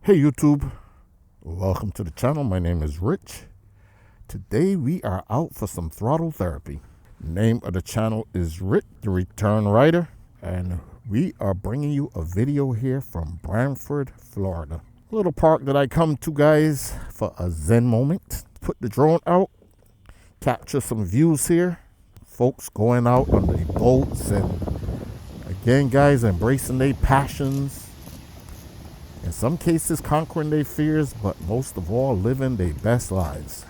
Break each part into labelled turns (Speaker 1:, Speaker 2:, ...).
Speaker 1: Hey YouTube, welcome to the channel. My name is Rich. Today we are out for some throttle therapy. Name of the channel is Rich, the Return Rider, and we are bringing you a video here from Brantford, Florida. A little park that I come to, guys, for a zen moment. Put the drone out, capture some views here. Folks going out on the boats and again, guys, embracing their passions. In some cases, conquering their fears, but most of all, living their best lives.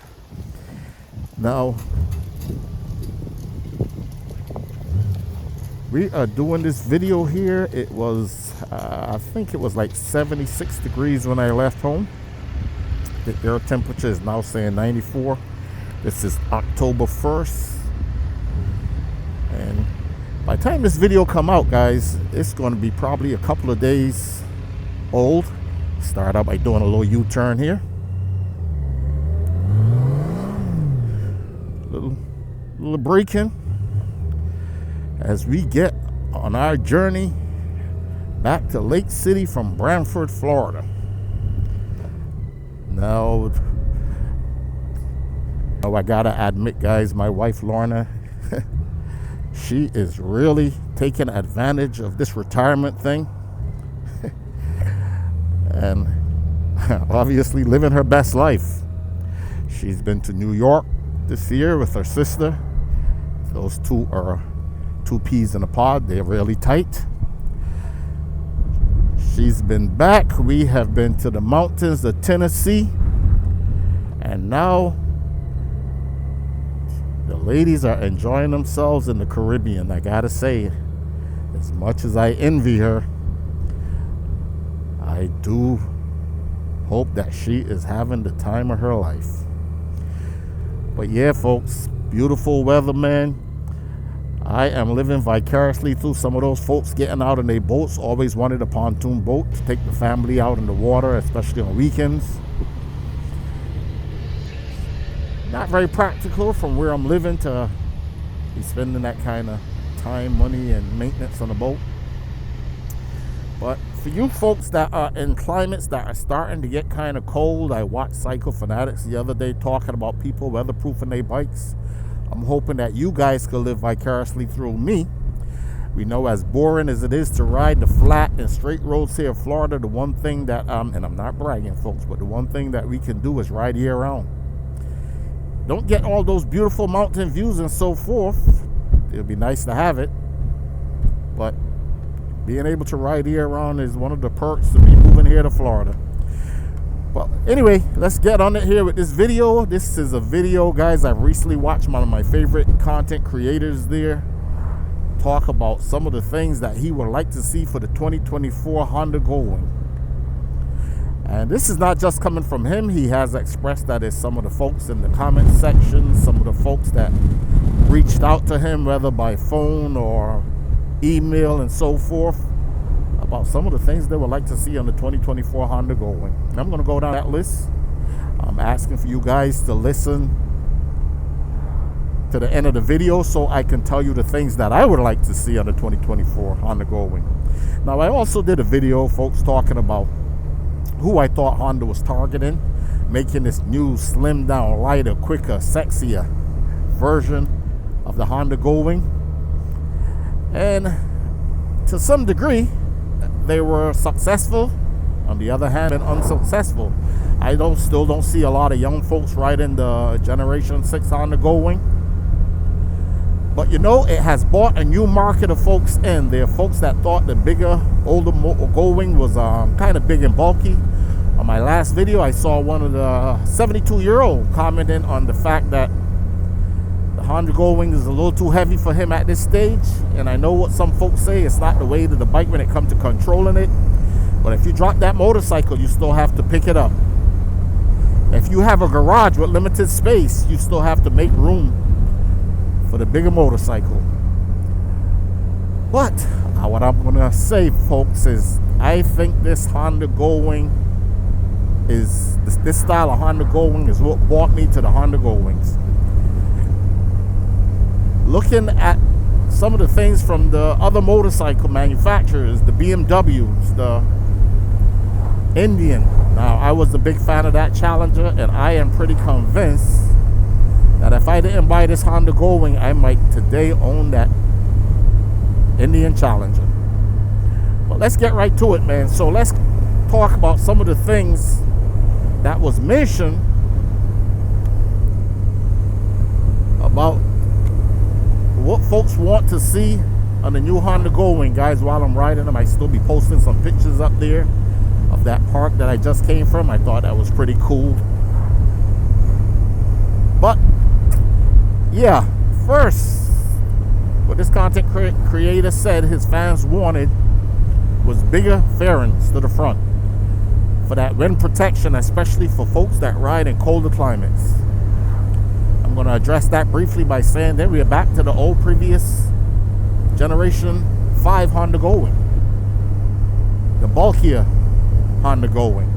Speaker 1: Now, we are doing this video here. It was, I think it was like 76 degrees when I left home. The air temperature is now saying 94. This is October 1st. And by the time this video come out, guys, it's going to be probably a couple of days old. Start out by doing a little U-turn here. Little braking as we get on our journey back to Lake City from Brantford, Florida. Now I gotta admit, guys, my wife Lorna, she is really taking advantage of this retirement thing. And obviously living her best life. She's been to New York this year with her sister. Those two are two peas in a pod. They're really tight. She's been back. We have been to the mountains of Tennessee. And now the ladies are enjoying themselves in the Caribbean. I gotta say, as much as I envy her, I do hope that she is having the time of her life. But yeah, folks, beautiful weather, man. I am living vicariously through some of those folks getting out in their boats. Always wanted a pontoon boat to take the family out in the water, especially on weekends. Not very practical from where I'm living to be spending that kind of time, money, and maintenance on a boat. But for you folks that are in climates that are starting to get kind of cold, I watched Cycle Fanatics the other day talking about people weatherproofing their bikes. I'm hoping that you guys could live vicariously through me. We know, as boring as it is to ride the flat and straight roads here in Florida, the one thing that, and I'm not bragging, folks, but the one thing that we can do is ride year round. Don't get all those beautiful mountain views and so forth. It'd be nice to have it, but being able to ride year round is one of the perks of me moving here to Florida. But anyway, let's get on it here with this video. This is a video, guys, I've recently watched one of my favorite content creators there talk about some of the things that he would like to see for the 2024 Honda Goldwing. And this is not just coming from him. He has expressed that as some of the folks in the comment section, some of the folks that reached out to him, whether by phone or email and so forth, about some of the things they would like to see on the 2024 Honda Goldwing. And I'm going to go down that list. I'm asking for you guys to listen to the end of the video so I can tell you the things that I would like to see on the 2024 Honda Goldwing. Now, I also did a video, folks, talking about who I thought Honda was targeting, making this new slimmed down, lighter, quicker, sexier version of the Honda Goldwing. And to some degree, they were successful. On the other hand, and unsuccessful. I still don't see a lot of young folks riding the Generation 6 Honda Goldwing. But you know, it has brought a new market of folks in. There are folks that thought the bigger, older Goldwing was kind of big and bulky. On my last video, I saw one of the 72-year-old commenting on the fact that Honda Goldwing is a little too heavy for him at this stage. And I know what some folks say, it's not the weight of the bike when it comes to controlling it. But if you drop that motorcycle, you still have to pick it up. If you have a garage with limited space, you still have to make room for the bigger motorcycle. But what I'm going to say, folks, is I think this Honda Goldwing is, this style of Honda Goldwing is what brought me to the Honda Goldwings. Looking at some of the things from the other motorcycle manufacturers, the BMWs, the Indian, Now, I was a big fan of that Challenger, and I am pretty convinced that if I didn't buy this Honda Goldwing, I might today own that Indian Challenger. But let's get right to it, man. So let's talk about some of the things that was mentioned about what folks want to see on the new Honda Goldwing. Guys, while I'm riding them, I still be posting some pictures up there of that park that I just came from. I thought that was pretty cool. But yeah, first, what this content creator said his fans wanted was bigger fairings to the front for that wind protection, especially for folks that ride in colder climates. I'm going to address that briefly by saying that we are back to the old previous generation 5 Honda Goldwing, the bulkier Honda Goldwing.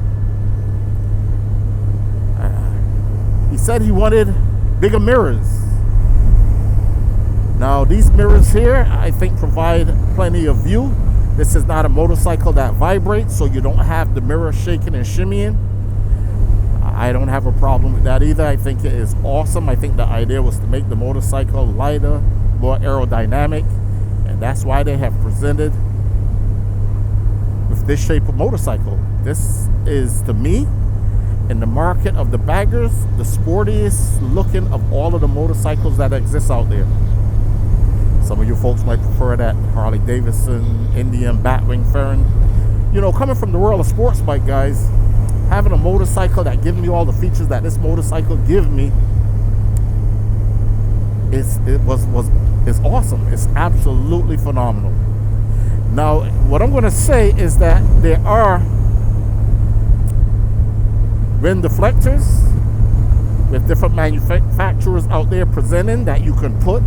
Speaker 1: He said he wanted bigger mirrors. Now, these mirrors here, I think, provide plenty of view. This is not a motorcycle that vibrates, so you don't have the mirror shaking and shimmying. I don't have a problem with that either. I think it is awesome. I think the idea was to make the motorcycle lighter, more aerodynamic, and that's why they have presented with this shape of motorcycle. This is, to me, in the market of the baggers, the sportiest looking of all of the motorcycles that exist out there. Some of you folks might prefer that Harley Davidson Indian Batwing fairing. You know, coming from the world of sports bike, guys, having a motorcycle that gives me all the features that this motorcycle gives me is awesome. It's absolutely phenomenal. Now, what I'm going to say is that there are wind deflectors with different manufacturers out there presenting that you can put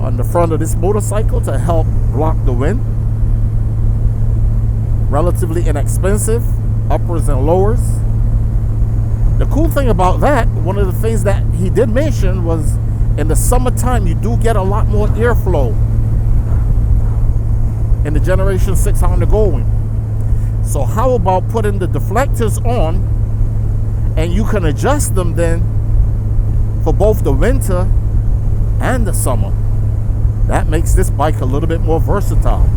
Speaker 1: on the front of this motorcycle to help block the wind. Relatively inexpensive, uppers and lowers. The cool thing about that, one of the things that he did mention was in the summertime you do get a lot more airflow in the Generation 6 Honda Goldwing. So how about putting the deflectors on, and you can adjust them then for both the winter and the summer. That makes this bike a little bit more versatile.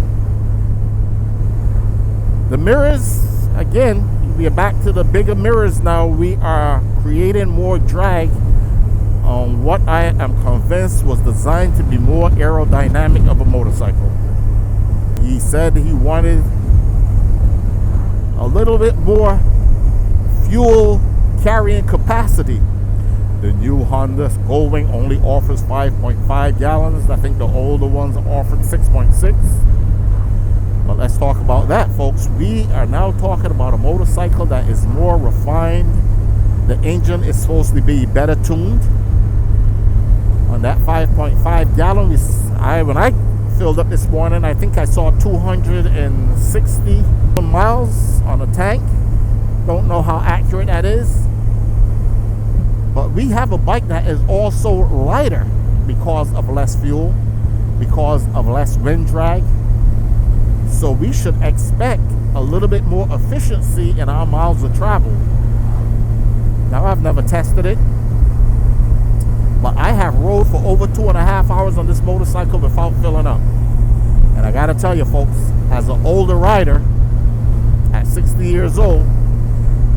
Speaker 1: The mirrors, again, we are back to the bigger mirrors now. We are creating more drag on what I am convinced was designed to be more aerodynamic of a motorcycle. He said he wanted a little bit more fuel carrying capacity. The new Honda Goldwing only offers 5.5 gallons. I think the older ones offered 6.6. But let's talk about that, folks. We are now talking about a motorcycle that is more refined. The engine is supposed to be better tuned. On that 5.5 gallon, when I filled up this morning, I think I saw 260 miles on the tank. Don't know how accurate that is. But we have a bike that is also lighter because of less fuel, because of less wind drag. So we should expect a little bit more efficiency in our miles of travel. Now, I've never tested it, but I have rode for over 2.5 hours on this motorcycle without filling up. And I gotta tell you, folks, as an older rider at 60 years old,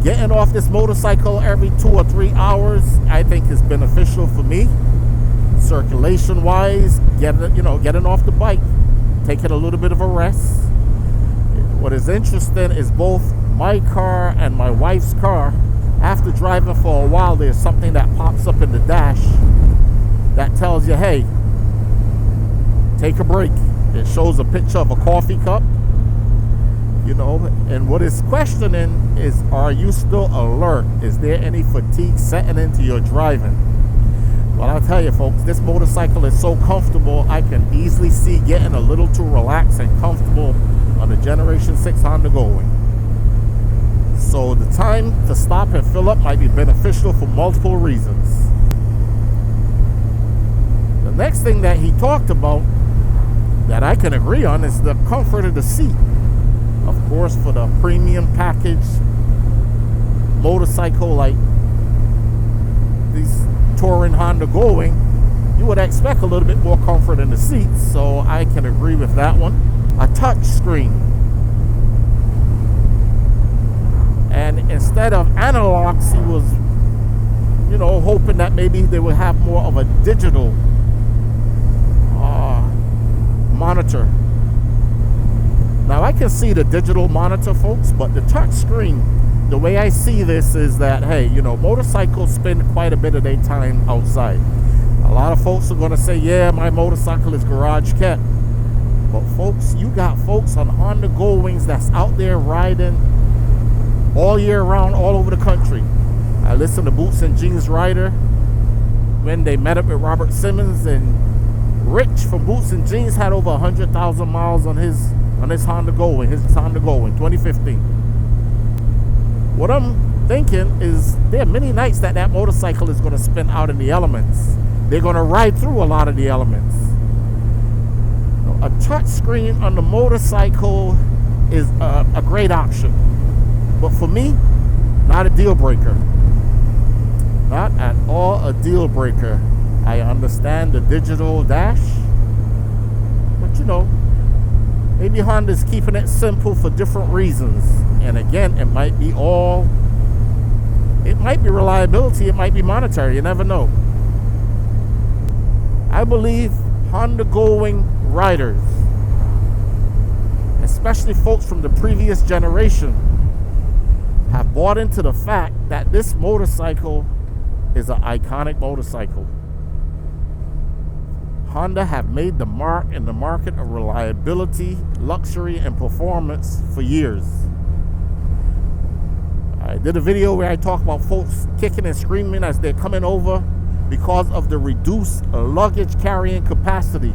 Speaker 1: getting off this motorcycle every 2 or 3 hours, I think is beneficial for me. Circulation wise, getting off the bike, taking a little bit of a rest. What is interesting is both my car and my wife's car, after driving for a while, there's something that pops up in the dash that tells you, hey, take a break. It shows a picture of a coffee cup, and what it's questioning is, are you still alert? Is there any fatigue setting into your driving? Well, I'll tell you, folks, this motorcycle is so comfortable, I can easily see getting a little too relaxed and comfortable on the Generation 6 Honda Goldwing. So the time to stop and fill up might be beneficial for multiple reasons. The next thing that he talked about that I can agree on is the comfort of the seat. Of course, for the premium package motorcycle like these touring Honda Goldwing, you would expect a little bit more comfort in the seats, so I can agree with that one. A touch screen. And instead of analogs, he was, you know, hoping that maybe they would have more of a digital monitor. Now I can see the digital monitor, folks, but the touch screen, the way I see this is that, hey, you know, motorcycles spend quite a bit of their time outside. A lot of folks are going to say, yeah, my motorcycle is garage kept. But folks, you got folks on Honda Goldwings that's out there riding all year round, all over the country. I listened to Boots and Jeans Rider when they met up with Robert Simmons, and Rich from Boots and Jeans had over 100,000 miles on his Honda Goldwing, 2015. What I'm thinking is there are many nights that motorcycle is going to spend out in the elements. They're going to ride through a lot of the elements. A touch screen on the motorcycle is a great option, but for me, not a deal breaker. Not at all a deal breaker. I understand the digital dash, but you know, maybe Honda's keeping it simple for different reasons. And again, it might be reliability, it might be monetary, you never know. I believe Honda Goldwing riders, especially folks from the previous generation, have bought into the fact that this motorcycle is an iconic motorcycle. Honda have made the mark in the market of reliability, luxury, and performance for years. I did a video where I talk about folks kicking and screaming as they're coming over because of the reduced luggage carrying capacity.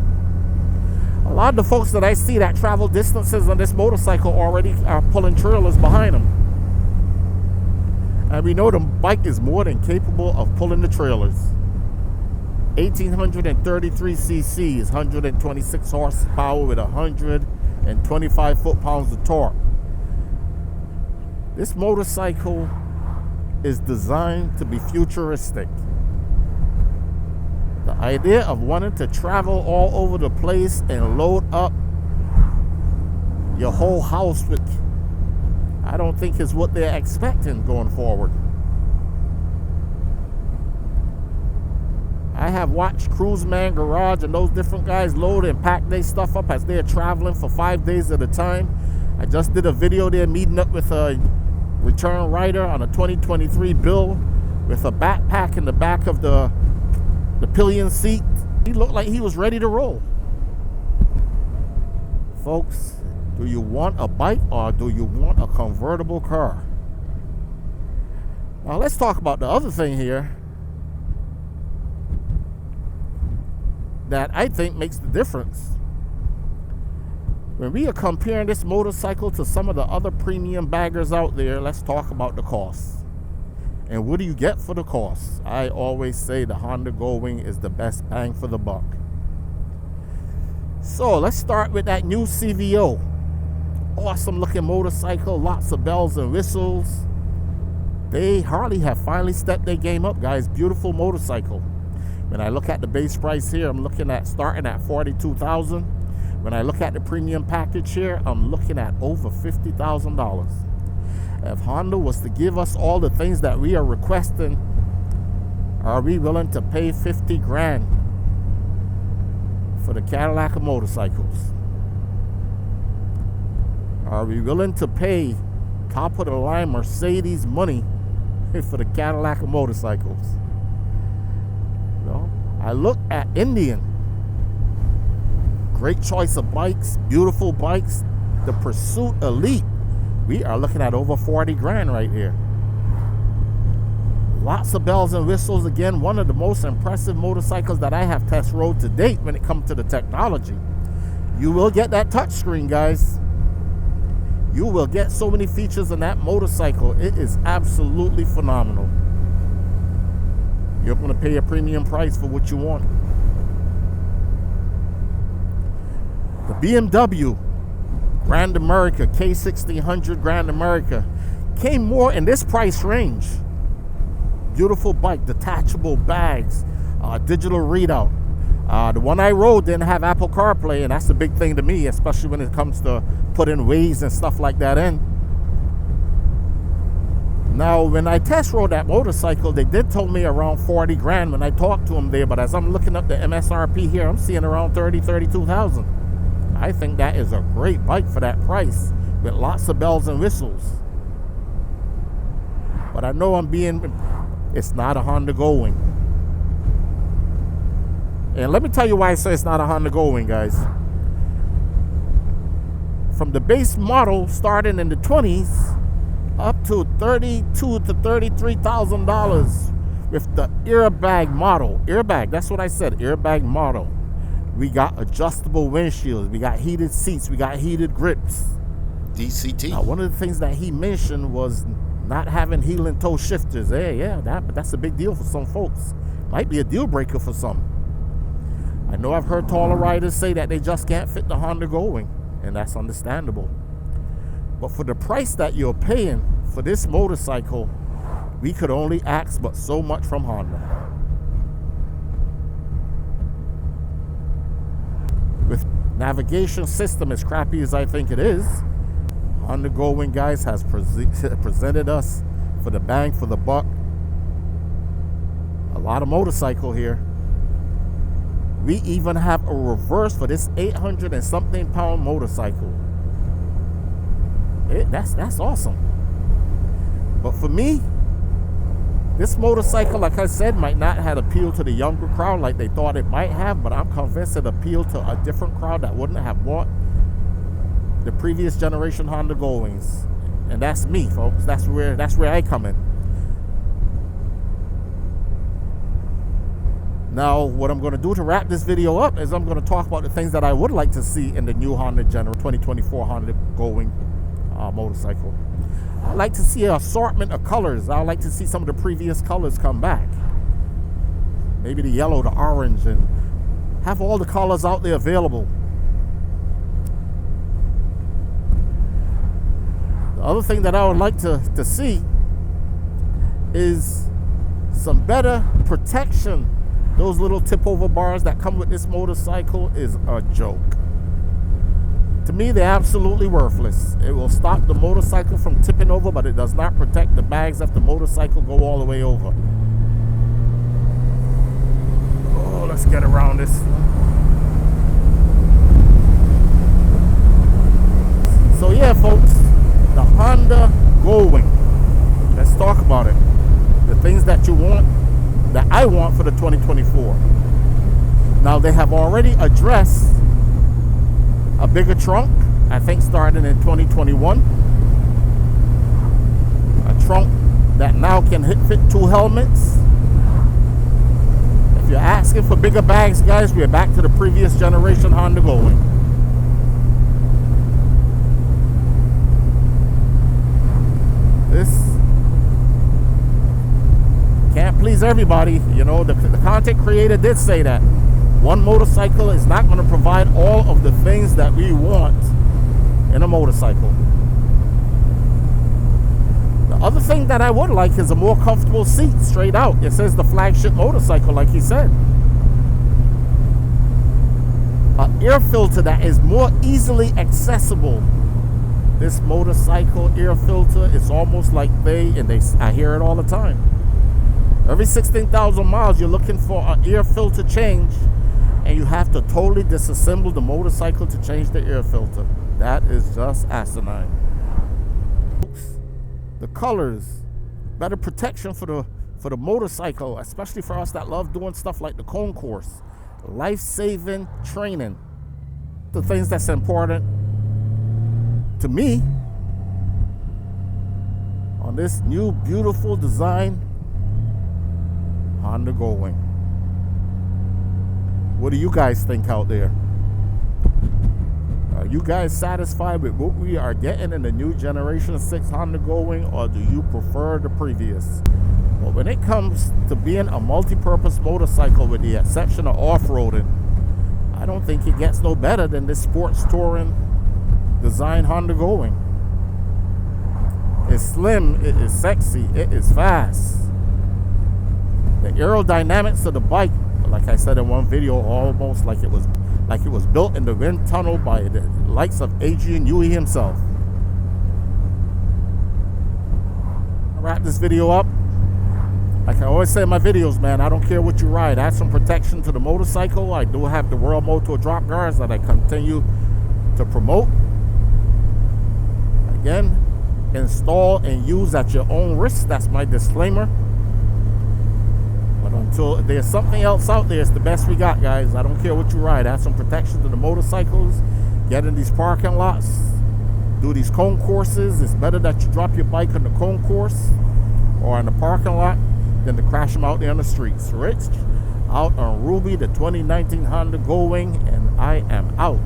Speaker 1: A lot of the folks that I see that travel distances on this motorcycle already are pulling trailers behind them. And we know the bike is more than capable of pulling the trailers. 1833 cc is 126 horsepower with 125 foot-pounds of torque. This motorcycle is designed to be futuristic. The idea of wanting to travel all over the place and load up your whole house with, I don't think is what they're expecting going forward. I have watched Cruiseman Garage and those different guys load and pack their stuff up as they're traveling for 5 days at a time. I just did a video there meeting up with a return rider on a 2023 bill with a backpack in the back of the pillion seat. He looked like he was ready to roll. Folks, do you want a bike or do you want a convertible car? Now let's talk about the other thing here that I think makes the difference. When we are comparing this motorcycle to some of the other premium baggers out there, let's talk about the cost. And what do you get for the cost? I always say the Honda Goldwing is the best bang for the buck. So let's start with that new CVO. Awesome looking motorcycle, lots of bells and whistles. Harley have finally stepped their game up, guys. Beautiful motorcycle. When I look at the base price here, I'm looking at starting at $42,000. When I look at the premium package here, I'm looking at over $50,000. If Honda was to give us all the things that we are requesting, are we willing to pay 50 grand for the Cadillac of motorcycles? Are we willing to pay top of the line Mercedes money for the Cadillac of motorcycles? No. I look at Indian. Great choice of bikes, beautiful bikes. The Pursuit Elite, we are looking at over 40 grand right here. Lots of bells and whistles. Again, one of the most impressive motorcycles that I have test rode to date when it comes to the technology. You will get that touchscreen, guys. You will get so many features in that motorcycle. It is absolutely phenomenal. You're going to pay a premium price for what you want. The BMW Grand America K1600 Grand America. Came more in this price range. Beautiful bike, detachable bags, digital readout. The one I rode didn't have Apple CarPlay, and that's the big thing to me, especially when it comes to putting Waze and stuff like that in. Now, when I test rode that motorcycle, they did tell me around 40 grand when I talked to them there, but as I'm looking up the MSRP here, I'm seeing around 32,000. I think that is a great bike for that price, with lots of bells and whistles. But I know it's not a Honda Goldwing. And let me tell you why I say it's not a Honda Goldwing, guys. From the base model starting in the 20s up to $32,000 to $33,000 with the airbag model. Airbag, that's what I said, airbag model. We got adjustable windshields, we got heated seats, we got heated grips.
Speaker 2: DCT.
Speaker 1: Now, one of the things that he mentioned was not having heel and toe shifters. But that's a big deal for some folks. Might be a deal breaker for some. I know I've heard taller riders say that they just can't fit the Honda Goldwing, and that's understandable. But for the price that you're paying for this motorcycle, we could only ask but so much from Honda. With navigation system as crappy as I think it is, Honda Goldwing, guys, has presented us for the bang for the buck. A lot of motorcycle here. We even have a reverse for this 800 and something pound motorcycle. That's awesome. But for me, this motorcycle, like I said, might not have appealed to the younger crowd like they thought it might have, but I'm convinced it appealed to a different crowd that wouldn't have bought the previous generation Honda Goldwings. And that's me, folks. That's where I come in. Now, what I'm going to do to wrap this video up is I'm going to talk about the things that I would like to see in the new Honda 2024 Honda Goldwing motorcycle. I'd like to see an assortment of colors. I'd like to see some of the previous colors come back. Maybe the yellow, the orange, and have all the colors out there available. The other thing that I would like to see is some better protection. Those little tip over bars that come with this motorcycle is a joke. To me, they're absolutely worthless. It will stop the motorcycle from tipping over, but it does not protect the bags if the motorcycle go all the way over. Oh, let's get around this. So yeah, folks, the Honda Goldwing. Let's talk about it. The things that you want, that I want for the 2024. Now, they have already addressed a bigger trunk, I think starting in 2021. A trunk that now can fit 2 helmets. If you're asking for bigger bags, guys, we're back to the previous generation Honda Goldwing. This can't please everybody. You know, the content creator did say that one motorcycle is not going to provide all of the things that we want in a motorcycle. The other thing that I would like is a more comfortable seat, straight out. It says the flagship motorcycle, like he said. An air filter that is more easily accessible. This motorcycle air filter is almost like I hear it all the time. Every 16,000 miles, you're looking for an air filter change, and you have to totally disassemble the motorcycle to change the air filter. That is just asinine. The colors, better protection for the motorcycle, especially for us that love doing stuff like the cone course. Life-saving training. The things that's important to me on this new beautiful design Honda Goldwing. What do you guys think out there? Are you guys satisfied with what we are getting in the new Generation 6 Honda Goldwing, or do you prefer the previous? Well, when it comes to being a multi-purpose motorcycle, with the exception of off-roading, I don't think it gets no better than this sports touring design Honda Goldwing. It's slim, it is sexy, it is fast. The aerodynamics of the bike, like I said in one video, almost like it was built in the wind tunnel by the likes of Adrian Newey himself. I'll wrap this video up. Like I always say in my videos, man, I don't care what you ride. Add some protection to the motorcycle. I do have the World Motor drop guards that I continue to promote. Again, install and use at your own risk. That's my disclaimer. But until there's something else out there, it's the best we got, guys. I don't care what you ride. Add some protection to the motorcycles. Get in these parking lots. Do these cone courses. It's better that you drop your bike on the cone course or in the parking lot than to crash them out there on the streets. Rich out on Ruby, the 2019 Honda Goldwing, and I am out.